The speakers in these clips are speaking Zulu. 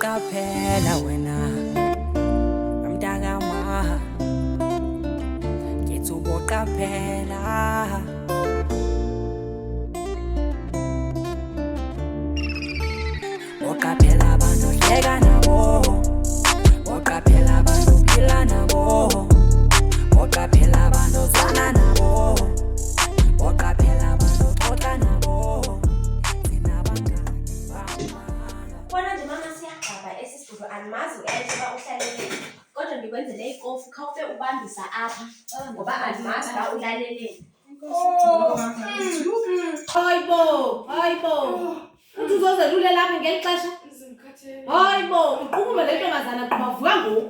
Uqaphela wena mntakama ngithi uboqaphela uqaphela abantu hleka nabo uqaphela abantu phila nabo uqaphela abantu zwana nabo uqaphela abantu xoxa nabo sinabangani bamana Bona nje mama siyagxaba esisidudu andimazi uyayiba uhlalele kodwa ndikwenzele ikofu khawufe ubambisa apha ngoba andimazi uba ulaleleni. Hayibo. Uthi uzozelule lapha ngeli xesha? Hayibo, uqukume le ntombazana kuba vuka ngoku.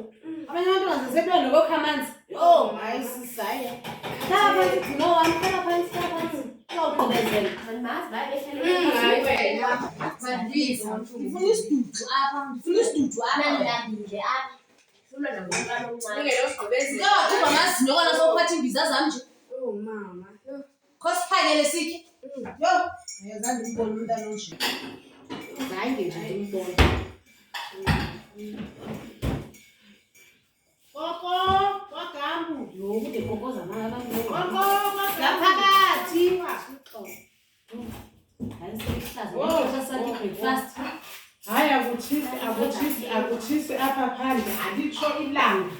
Abanye abantwana zasebuyona nokokha amanzi. Yho, hayi sisaya. Hlala phantsi gcino wam, hlala phantsi. Uzawuqhubezela. Andimazi uba behlalele Ndifuna isidudu apha. nandilambile apha hlulwa nangumntwana omncane. Kuba amazinyo kona sowuphatha iimbiza zam nje. Kho siphakele sitye. Yho, ayazange ndibone umntana onje. Zange nje ndimbone. Koko, kwaGambu. Yho, kude kokoza abantu. Koko, ngaphakathi. Hayi sekuhlaza. Ngexesha sathi breakfast. Hayi akutshisi apha phandle alitsho ilanga.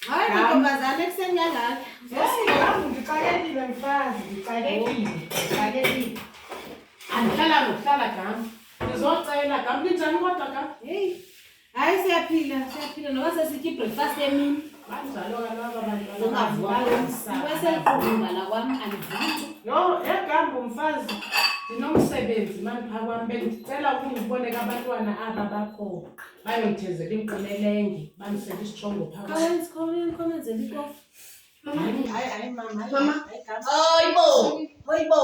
Hayi ntombazana ekuseni kangaka. Hayi ndixakekile mfazi, ndixakekile. Andihlala ngokuhlala Gambu. Ndizocela Gambu, linjani kodwa Gambu? Hey. Hayi siyaphila noba sesitya ibreakfast emini. Banjalo kaloku abantu Ungavuka kweseliqunga la kwam alivuki. Yho, Gambu mfazi, ndinomsebenzi mani phaa kwam. Bendicela ukundiboleka abantwana aba bakho bayondithezela inkqilelenge, bandisele isitshongo phaa kwam. Khawenzela ikofu. Hayi mama. Hayibo.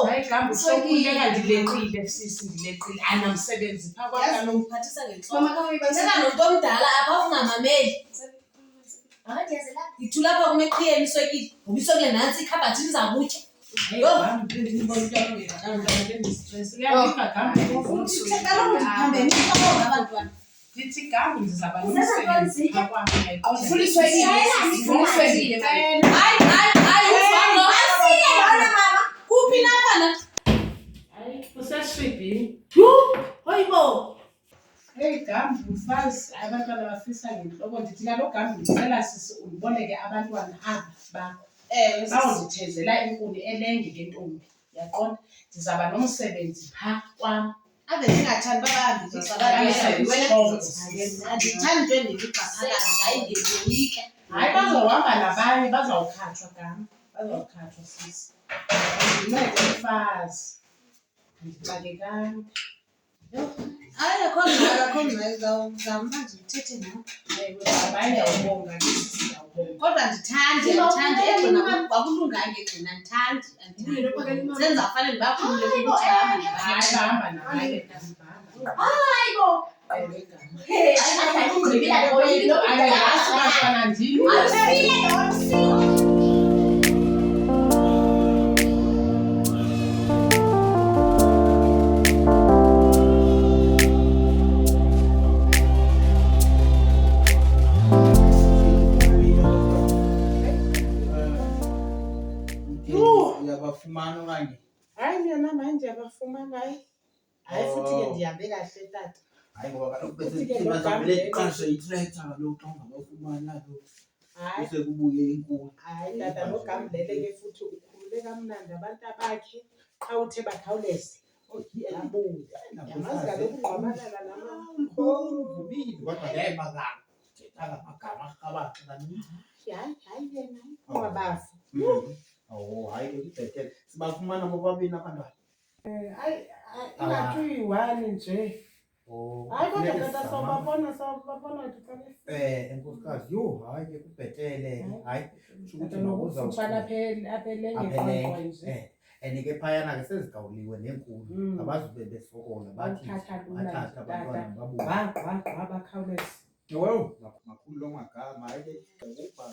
Hayi Gambu, sokuleka ndileqile sisi, ndileqile. Andinamsebenzi phaa kwam kaloku. Ngiphathisa ngentloko. Sena nomntu omdala apha ungamameli. Ngithula apha kumeqhiyeni iswekile. Ngoba iswekile nantsi ikhabhathini izawubutya. Ndithi Gambu ndizaba nomsebenzi phaa kwam. Kuphi naphana? Hayi, kuseshibhini. Hayibo. Hey Gambu mfazi, abantwana bafisa ngentloko. Ndithi kaloku Gambu ndicela sisi undiboleke abantwana aba bakho. Bawundithezela inkuni elenge le ntombi. Yaqonda? Ndizaba nomsebenzi phaa kwam. Ave ndingathandi andithandi into endiliqaphakazi. Hayi ndiyoyika. Hayi bazawuhamba nabanye, bazawukhatshwa Gambu. Bazawukhatshwa sisi. Ndincede mfazi. Andixakekanga. Hayi akho ngxaki zawuhamba ndithethe nawe. Hayi ndiyawubonga ke sisi, ndiyawubonga. Kodwa andithandi egcina kwakulunganga egcina andithandi. Senza fane ndibakhulule kukujama nabanye. Hayi bahamba nabanye Gambu. Hayibo. Ayazi bantwana ndini. Uyabafumana okanye? Hayi mina manje ndiyabafumana hayi. Hayi futhi ke ndihambe kahle tata. Hayi ngoba kaloku bese bazamele iqashe itrektha kaloku xa ungabafumana kaloku. Hayi. Bese kubuye inkulu. Hayi tata noGambulele ke futhi ukhulule kamnandi abantu bakhe qha uthe bakhawuleze. Yabuya. Yamazi kaloku ungqwabalala Uvumile kodwa ngeke bazame. Thethanga amagama akabathi kaninzi. hayi yena ungabafi. Hayi ke ibhetele. Sibafumana bobabini abantwana. Hayi ingathi uyi-one nje. Hayi kodwa tata sawubabona Enkosikazi, yho, hayi ke kubhetele. Hayi, kusho ukuthi nokufutshana apha elenge nje. and ke phayana ke sezigawuliwe nenkulu. Abazube besokola bathi bathatha abantwana babuye. Bakhawuleze. Yho, makhulu lo magama. Hayi ke ukuba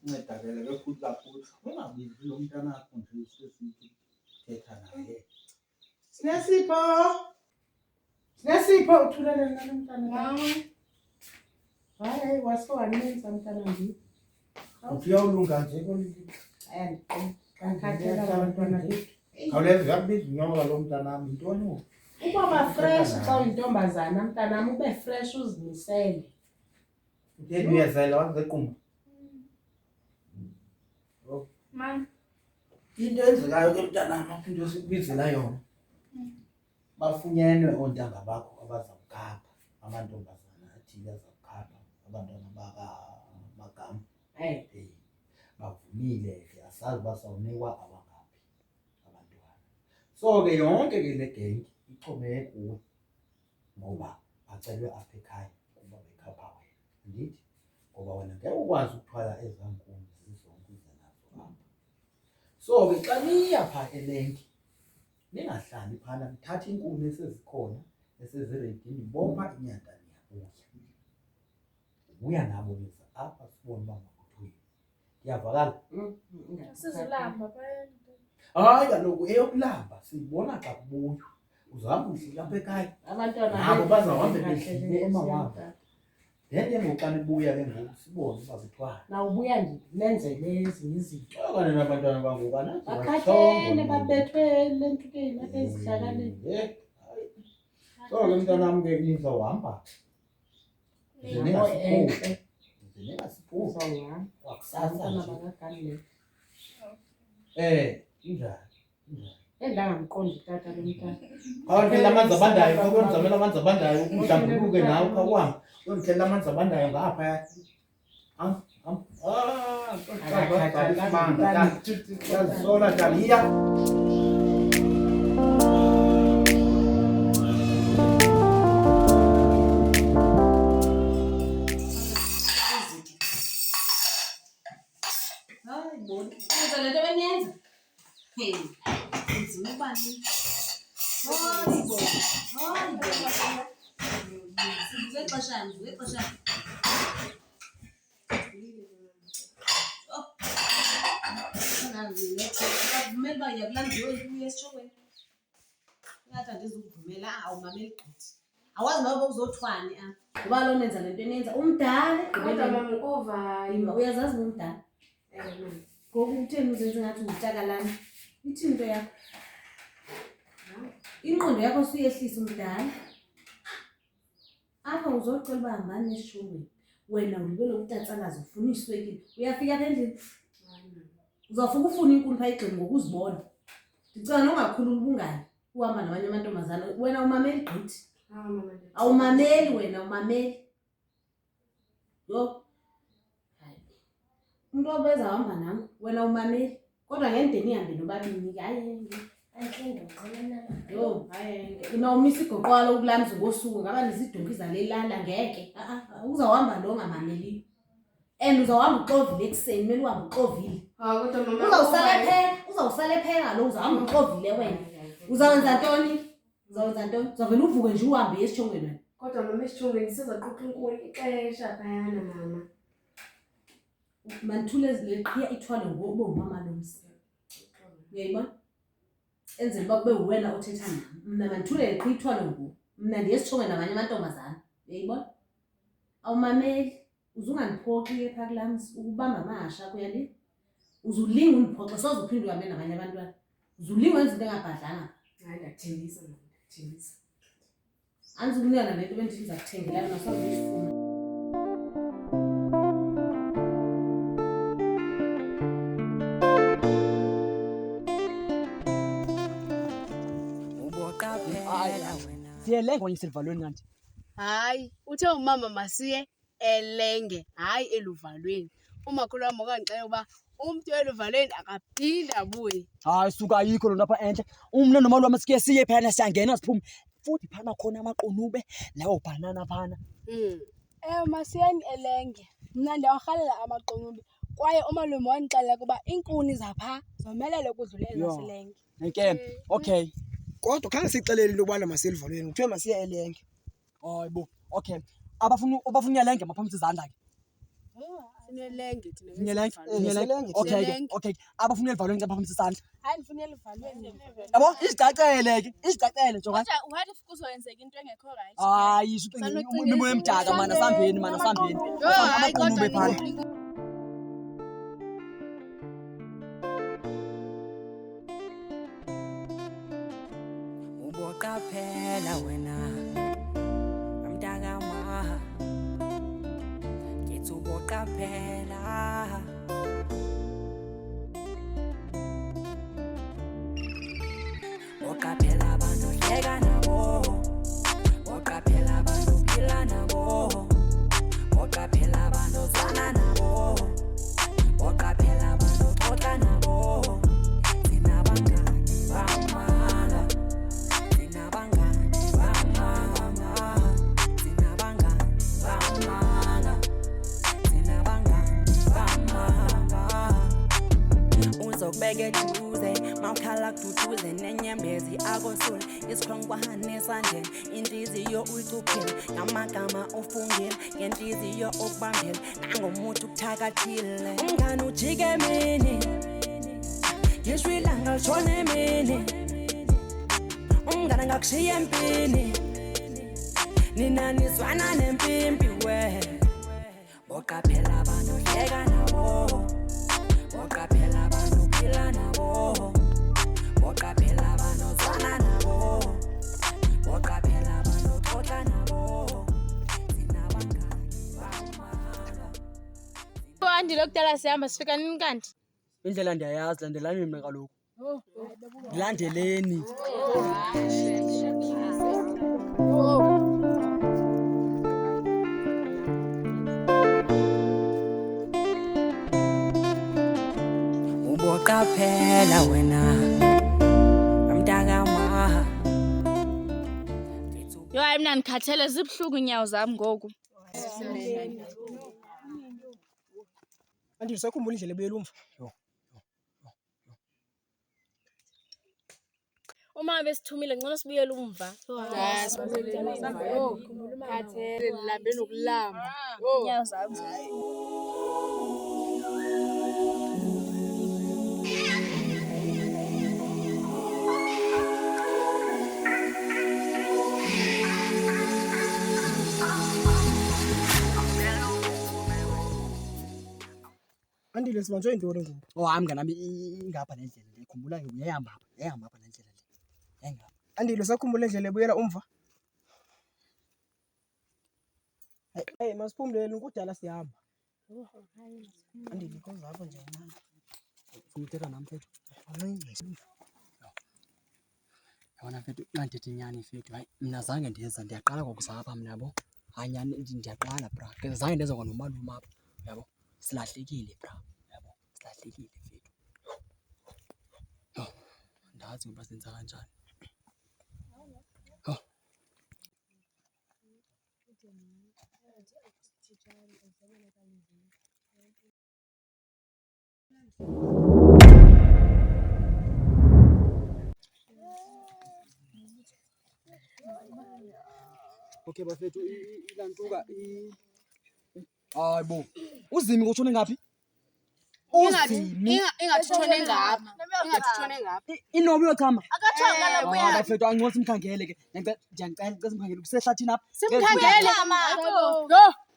uncedakele ke futhi kakhulu. Ungabizi lo mntana akho nje sesithi thetha naye. Sinesipho uthulele nalo mntana. Hayi wasiwanenza mntana nje. Uyawulunga nje kolini. Ngikhathela abantwana bethu. Khawuleza yakubiza inyoka lo mntanami intoni? Ubaba fresh xa uyintombazana mntanami ube fresh uzimisele. Utheni uyazela wangequmba? Mama. Into enzekayo ke mntanami into sikubizela yona. Bafunyenwe ontanga bakho abazawukhapha amantombazana athile azawukhapha abantwana Magama. Bavumile ke asazi basawunikwa abangaphi abantwana. So ke yonke ke le gang ichome kuwe ngoba bacelwe apha ekhaya kuba bekhapha wena. Ndithi ngoba wena ngeke ukwazi ukuthwala ezankulu zizonke nazo apha. So ke xa niya pha elenki ningahlali phana nithatha inkuni esezikhona eseziredini bomba inyanda niyabuya. Ubuya nabo beza apha sibone uba makuthweni. Iyavakala? Sizolamba phaya. Hayi kaloku eyokulamba siyibona xa kubuya. Uzahamba uhlika apha ekhaya. Abantwana Nabo bazawuhambe behlile emawabo. Then ke ngoku xa nibuya ke ngoku sibone uba kuthwani. Na ubuya nje nenzele ezinye izinto. Xakane nabantwana bangokana. Bakhathele babethwe lentukeni lapha ezidlakaleni. So ke mntanami ke nizawuhamba. Ningasiphuzi. Uzawuhamba. Wakusasa Abantwana nje. bakaGanile. Injani? Endangamqondi tata lo mntana. Awuthela amanzi abandayo, akuyonizamela amanzi abandayo, umhlambuluke nawe ukhawuhambe. Uyonithela amanzi abandayo ngapha. Yazisola Daliya. Yenza lento beniyenza. Nzima ubani. Hayibo. Zexeshana. Ngavumela uba yakulandiwe uye esitshokweni. Ngathi andizukuvumela awumameli gqithi. Awazi noba uzothwani apha. Ngoba lo nenza lento enenza umdala Kodwa mama uvayo. uyazazi ngomdala. Ngoku utheni uzenze ngathi ungutakalana? Ithini into yakho? Ingqondo yakho suyehlisa umdala. Apha uzocela uba hambani esishongweni. Wena ulibele ukutatsalaza ufuna iswekile. Uyafika apha endlini. Uzawufuka ufuna inkuni phaa egxini ngokuzibona. Ndicela nongakhulula ubungane. Uhamba nabanye amantombazana. Wena umameli gqithi. Awumameli wena umameli. Yo. Umuntu obezahamba nami wena umameli. Kodwa ngende nihambe nobabini ke hayi. Yo, hayi. Inawumisa igoqwalo ukulamza ngosuku ngaba nezidonki zalelala ngeke. Uzawuhamba lo ngamameli. And uzawuhamba uxovile ekseni, mele uhambe uxovile. Kodwa mama Uzawusala epheka lo uzahamba uxovile wena. Uzakwenza ntoni? Uzavela uvuke nje uhambe esishongweni wena. Kodwa mama esishongweni sizaquqa inkuni ixesha phayana mama. Manithule leqhiya ithwale ngoba umama lomsi. Uyayibona? Enzele uba kube wena othetha nami. Mina manithule leqhiya ithwale ngoba. Mina ndiyesishongweni nabanye amantombazana. Uyayibona? Awumameli. Uzungandiphoxi epha kulamsi ukubamba amahasha akho yali. Uzulinga undiphoxe soze uphinde uhambe nabanye abantwana. Uzulinga wenza into engabhadlanga. Hayi ndathembisa mama, ndathembisa. Andizukunika lento bendithi ndizakuthengela yona soze uyifuna. Siyelenga oyisivalweni kanti. Hayi, uthe umama masiye elenge, hayi eluvalweni. Umakhulu wami okangixela uba umuntu eluvalweni akaphinda abuye. Hayi suka ayikho lo lapha enhle. Umna nomalo wami sike siye phana siyangena siphume. Futhi phana khona amaqunube lawo banana phana. Masiyeni elenge. Mina ndiyawurhalela amaqunube. Kwaye umalume wandixelela kuba iinkuni zapha zomelele ukudlula ezasilenge. Ngeke. Okay. Kodwa khange sixelele into yobana maselivalweni. Kuthiwe masiye elenge. Hayibo. Okay. Abafuna elenge maphambi izandla ke. Sinelenge thina. Sinelenge. Okay. Abafuna elivalweni ngicela baphakamisa isandla. Hayi ngifuna elivalweni. Yabo, isicacele jonga. Kodwa what if kuzoyenzeka into engekho right? Hayi, imimoya emdaka mana sambeni. Hayi kodwa uboqaphela wena amntakama ngithi uboqaphela boqaphela abantu hleka nabo boqaphela abantu phila nabo boqaphela abantu zana nabo boqaphela abantu xoxa nabo sinabangani bamanga sinabangani bamanga sinabangani bamanga sinabangani bamanga uzokubeka eduze mawukhala kududuze nenyembezi akosule isikhrongo kwahanisa nje inhliziyo uyicuphile ngamagama ufungile ngenhliziyo okubambile nangomuntu kuthakathile umngane ujike emini ngisho ilanga lishona emini umngane ngakushiya empini nina nizwana nempimpi we boqaphela abantu hleka nabo boqaphela abantu phila nabo boqaphela abantu zwana nabo boqaphela abantu xoxa nabo sinabangani bamanga Andile kudala sihamba sifika nini kanti? Indlela ndiyayazi, landelani mina kaloku. Ndilandeleni. uboqaphela wena amntakama Yo hayi mina ngikhathele zibhlungu inyawo zami ngoku. Andile sakhumbula indlela ebuyela umva. Uma besithumile ngcono sibuyele umva. Khathele lambe nokulamba. Inyawo zami. Andile sibanjwe intoni ngoku? Oh hayi mngani nami ingapha lendlela le. Khumbula uyahamba apha lendlela le. Engapha. Andile sakhumbula indlela ebuyela umva. Hey masiphumulele ukudala sihamba. Andile kozapho nje manje. Ngithetha nami mfethu. Yabona mfethu ngandithi inyani mfethu. Hayi mina zange ndiyeza ndiyaqala ngokuzapha mina yabo. Hayi nyani ndiyaqala bra. Zange ndenza ngomalume apha. Yabo. Silahlekile bra. Yabo. Silahlekile mfethu. Ndazi ukuba senza kanjani. Okay bafethu ilantuka hayibo uzimi kutshone ngapi Ingathithone ngapha. Inobi yochama Akathanga lapha. bafethu angcosi imkhangele ke ndiyacela simkhangele kusehlathini apha Simkhangele mama.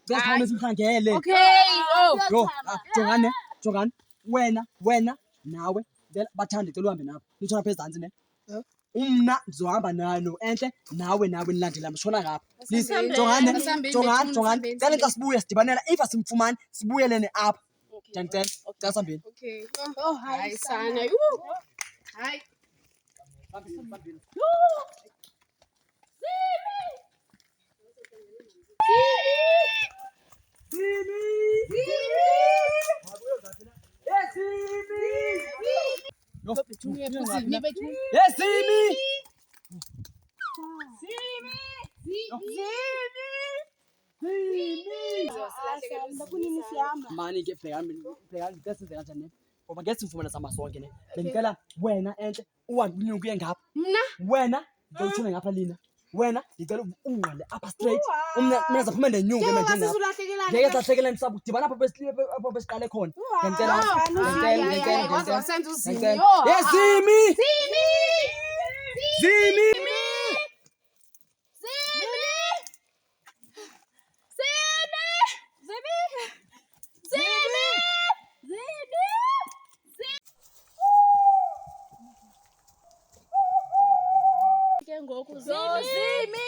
Ngeke simkhangele Okay. yo jongani wena nawe bathanda icela uhambe nabo nitshona phezulu ezantsi ne umna ndizohamba nayo enhle nawe nilandela mshona ngapha please jongani cela xa sibuye sidibanela if asimfumani sibuyelene apha ndiyacela sambeni Okay. Hayi sana. Hayi. mani ke bhekani ngesenze kanjani ngoba ngeke simfumane samasonke ne bengicela wena enhle uhambe unyuke uye ngapha wena ngicela ngapha lina wena ngicela ungqale apha straight mina zaphuma nenyungu manje ngapha ngeke sahlekelani sabo udibana apho besiqale khona ngicela wasenza uzini Zimi ke ngoku Zimi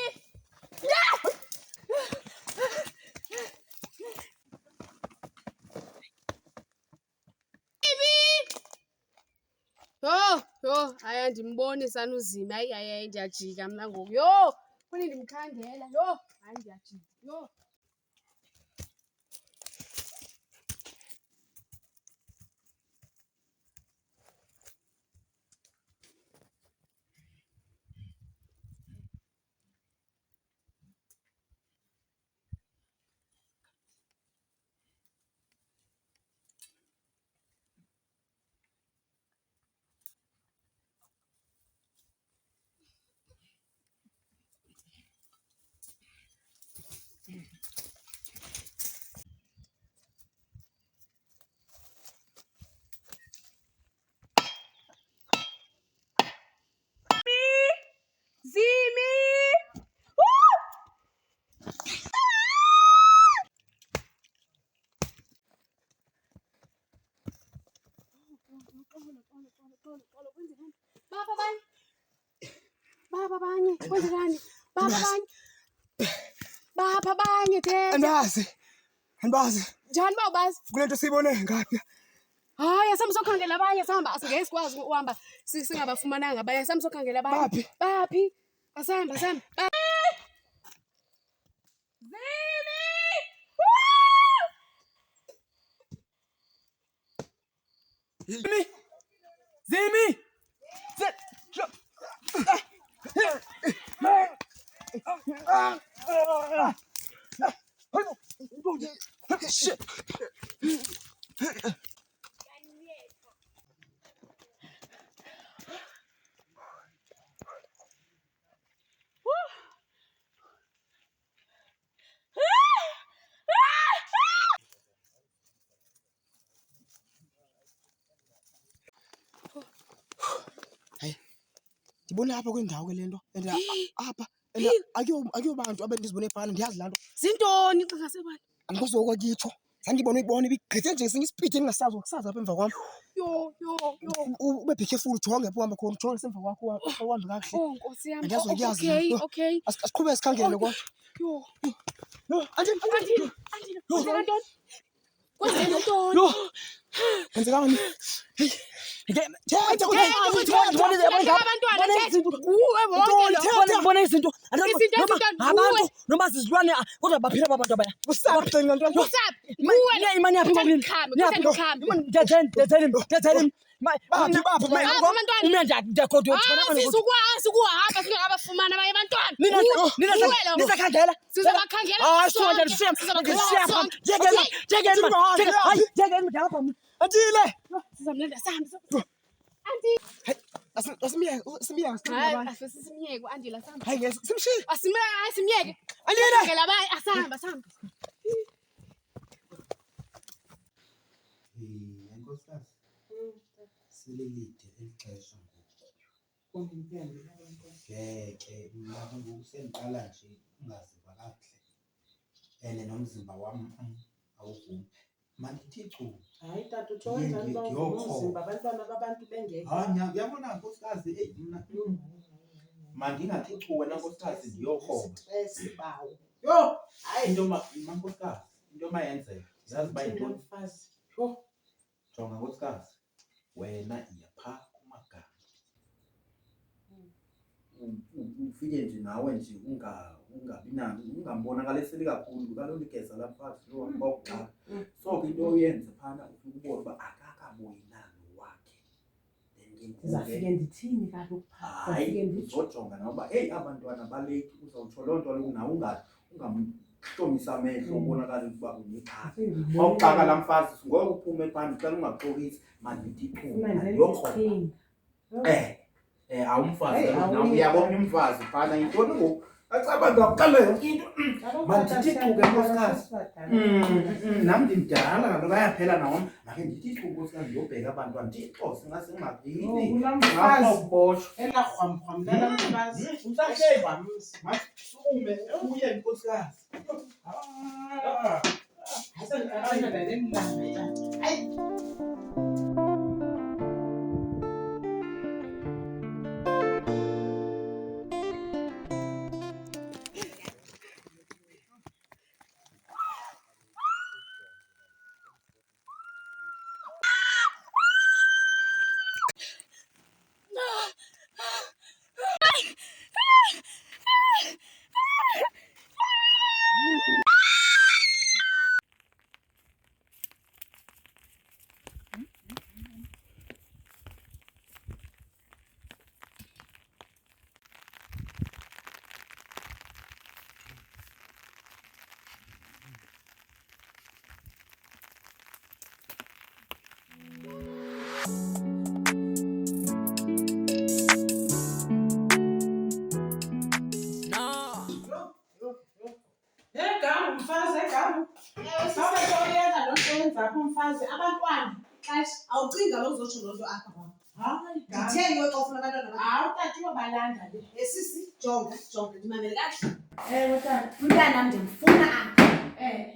Yo, aya ndimboni sana uzimi. Hayi ndiyajika mna ngoku. Yo, kuni ndimkhandela. Yo, hayi ndiyajika. Yo. Baba banye, kwenzekani? Baba banye thetha. Andibazi. Njani ba ubazi? Kule nto siyibone ngapha. Hayi, asamsokhangela abanye sihamba asingeke sikwazi uhamba singabafumananga abanye asamsokhangela abanye. Baphi? Asihamba. Zimi Shit. Ndibone apha kwindawo ke le nto and apha and akuyobantu abendizibone phana ndiyazi laa nto. Zintoni xingasebani? Andikwazi ukwakitsho. Zandibona uyibona ibigqithe nje esinye isipidi engingasazi ukusazi apha emva kwam. Yo. Ube be careful ujonge apho uhamba khona ujonge semva kwakho uhambe kakuhle. Oh Nkosi yami. Andiyazi ukuyazi. Okay. Asiqhube sikhangele kodwa. Yo. Andini. Kwenzekani? Ndibona izinto abantu noma zizilwane kodwa baphila abantu abaya imani yaphi Sikuhamba singabafumana abanye abantwana. nisakhangela Andile. Sizamlanda sihambe. Asimiyeke. Asimiyeke Andile sihamba. Hayi simshiye. Asimiyeke. Andile. Ngela abanye asihamba. Nkosikazi. Sililide ixesha ngoku. Ngeke mna ngoku sendiqala nje ungaziva kakuhle. Nomzimba wam awuvumi. Mandithi chu. Hayi tata ujonge njani uba umzimba abantwana babantu bengekho. Uyabona nkosikazi mna mandingathi chu wena nkosikazi ndiyokhoba. Sibawo. Yo, hayi Nkosikazi, into mayenzeka. Yazi uba yintoni? mfazi. Yo. Jonga nkosikazi, wena iya phaa kumagama. Ufike nje nawe nje ungambonakaliseli kakhulu kaloku ligeza lapha phakathi lo bokuqala. So ke into oyenze phana ufike ubone uba akakabuyi nalo wakhe. Ndizafike ndithini kaloku phaa? Hayi, uzojonga nawe uba abantwana balate uzawutsho loo nto leyo nawe ungamhlomisa amehlo ubonakala ukuba unexhala. Awuxaka laa mfazi ngoku uphume phandle xa ungaxokisi mandithi yokho. Awumfazi uyabona umfazi phana yintoni ngoku acabanga ukuqala yonke into mandithi xuke nkosikazi nam ndimdala kaloku ayaphela nawo make ndithi xuke nkosikazi ndiyobheka abantwana ndixose ngasengxakini Mfazi. Elagwamgwam lala mfazi. Usahleba msi. masume uye nkosikazi Hasan nale mlanga. Hayi. Egamu mfazi egamu. Sabe soyenza lonto yenza apho mfazi abantwana xesha awucinga lo uzotsho lonto apha kwam. Hayi gamu. Ndithenge xa ufuna abantwana bakho. Hayi utata uyobalanda le. Esisi jonga ndimamele kakuhle. Ewe tata, umntanam ndimfuna apha.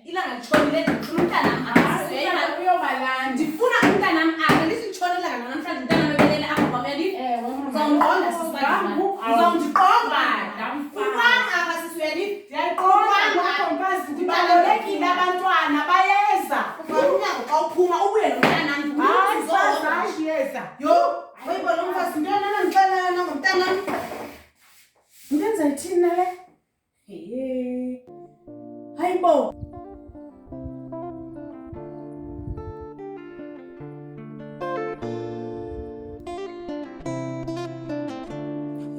Ilanga litshonile ndifuna umntanam apha. Yena uyobalanda. Ndifuna umntanam apha. Lisitshone ilanga namhlanje umntanam ebelele apha kwam uyalini? Uzawundiqonda sisi uba uzawundiqonda. Ukwam apha sisi uyalini? Ndiyayiqonda mfazi ndibalulekile abantwana bayeza. Umnyango xa uphuma ubuye nomntanam. Hayi mfazi ayiyeza. Yo, uyibona umfazi ntoni anandixelela ngomntanam? Ndenza ithini nale? Hayibo.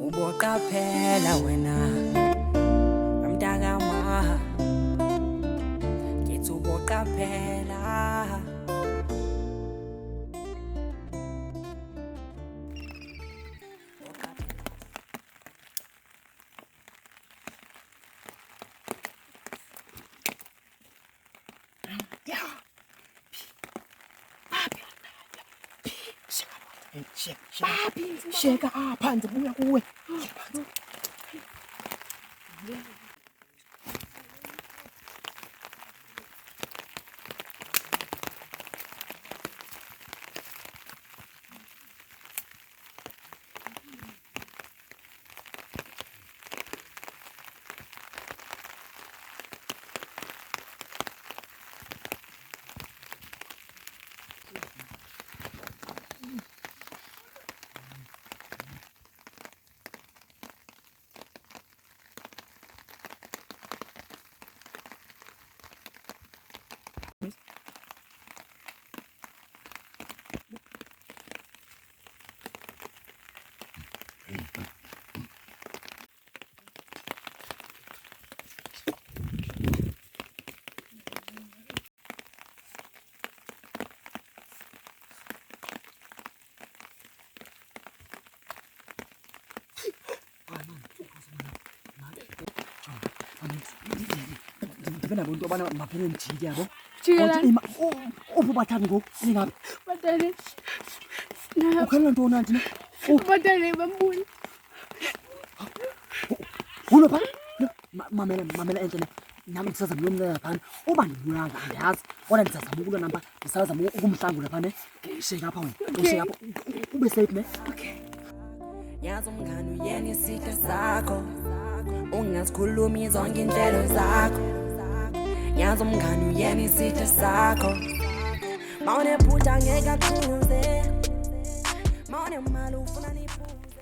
Uboqaphela wena mntakama ngithi uboqaphela Sheka phansi buya kuwe. Ndibona bonke abana maphele njiki yabo. Jikela. Upho bathani ngoku? Ngapha. Batane. Ukhala ntoni anti ne? Batane bambula. Ulo pha. Mamela enhle ne. Nami ngisazama ukumnceda phana. Uba ndibulanga andiyazi. Kodwa ndisazama ukulwa namba. Ndisazama ukumhlangula phana. Ngisheke apha wena. Ngisheke apha. Ube safe ne? Okay. yazi umngani uyena isitha sakho ungasikhulumi zonke inhlelo zakho yazi umngani uyena isitha sakho mawunephutha ngeke aqhuze mawunemali ufuna niphuze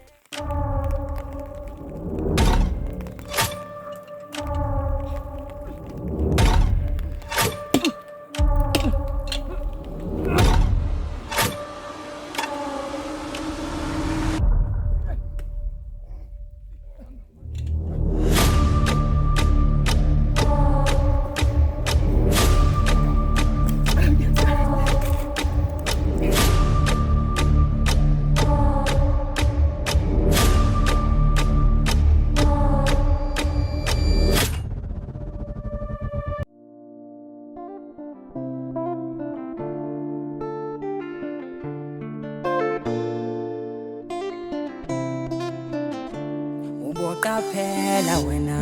qaphela wena